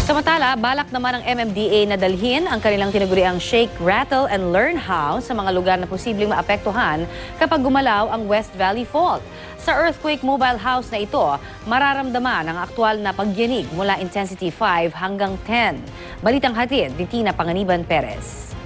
Samantala, balak naman ng MMDA na dalhin ang kanilang tinaguriang Shake, Rattle and Learn House sa mga lugar na posibleng maapektuhan kapag gumalaw ang West Valley Fault. Sa earthquake mobile house na ito, mararamdaman ang aktwal na pagyanig mula intensity 5 hanggang 10. Balitang hatid ni Tina Panganiban Perez.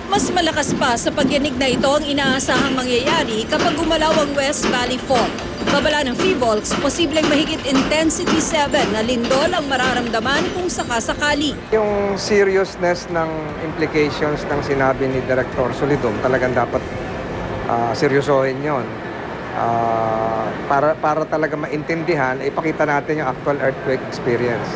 Mas malakas pa sa pagyanig na ito ang inaasahang mangyayari kapag gumalaw ang West Valley Fault. Babala ng PHIVOLCS, posibleng mahigit intensity 7 na lindol ang mararamdaman kung sakasakali. Yung seriousness ng implications ng sinabi ni Director Solidum, talagang dapat seryosohin yon. Para talaga maintindihan, ipakita natin yung actual earthquake experience.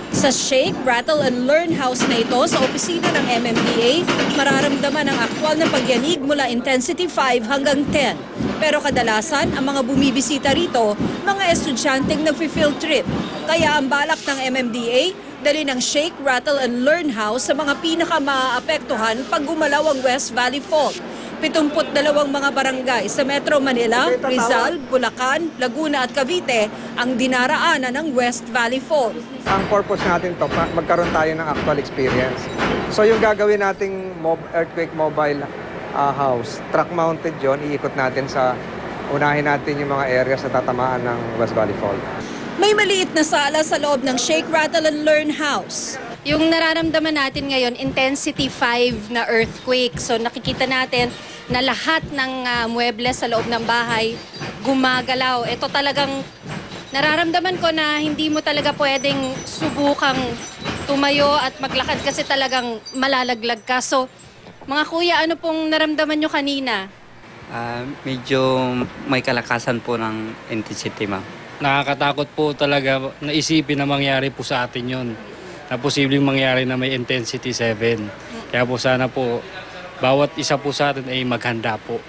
Sa Shake, Rattle and Learn House na ito sa opisina ng MMDA, mararamdaman ang aktwal na pagyanig mula intensity 5 hanggang 10. Pero kadalasan, ang mga bumibisita rito, mga estudyanteng nag-field trip. Kaya ang balak ng MMDA, dali ng Shake, Rattle and Learn House sa mga pinaka-maaapektuhan pag gumalaw ang West Valley Fault. 72 mga barangay sa Metro Manila, Rizal, Bulacan, Laguna at Cavite ang dinaraanan ng West Valley Fault. Ang purpose natin to, magkaroon tayo ng actual experience. So yung gagawin nating earthquake mobile house, truck mounted yon, iikot natin unahin natin yung mga areas na tatamaan ng West Valley Fault. May maliit na sala sa loob ng Shake, Rattle and Learn House. Yung nararamdaman natin ngayon, intensity 5 na earthquake. So nakikita natin na lahat ng muebles sa loob ng bahay gumagalaw. Ito talagang nararamdaman ko na hindi mo talaga pwedeng subukang tumayo at maglakad kasi talagang malalaglag ka. So mga kuya, ano pong naramdaman nyo kanina? Medyo may kalakasan po ng intensity, ma'am. Nakakatakot po talaga na isipin na mangyari po sa atin yon. Na posibleng mangyari na may intensity 7. Kaya po sana po, bawat isa po sa atin ay maghanda po.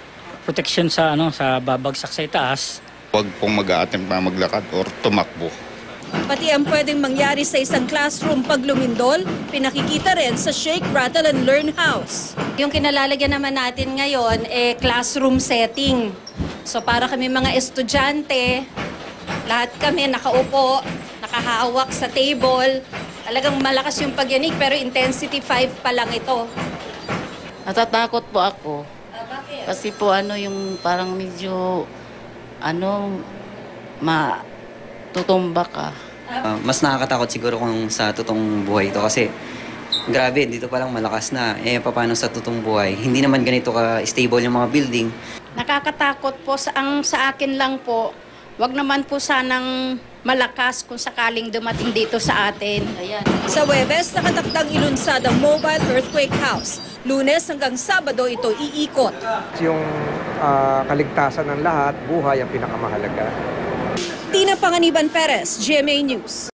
Protection sa sa babagsak sa itaas. Huwag pong mag-a-attempt na maglakad or tumakbo. Pati ang pwedeng mangyari sa isang classroom pag lumindol, pinakikita rin sa Shake, Rattle and Learn House. Yung kinalalagyan naman natin ngayon, classroom setting. So para kami mga estudyante, lahat kami nakaupo, nakahawak sa table. Talagang malakas yung pagyanig pero intensity 5 pa lang ito. Natatakot po ako. Bakit? Kasi po yung parang medyo matutumba ka. Mas nakakatakot siguro kung sa totoong buhay ito kasi grabe, dito pa lang malakas na. Paano sa totoong buhay? Hindi naman ganito ka-stable yung mga building. Nakakatakot po sa akin lang po. Wag naman po sanang malakas kung sakaling dumating dito sa atin. Ayan. Sa Huwebes, nakatakdang ilunsad ang Mobile Earthquake House. Lunes hanggang Sabado ito iikot. Yung kaligtasan ng lahat, buhay ang pinakamahalaga. Tina Panganiban Perez, GMA News.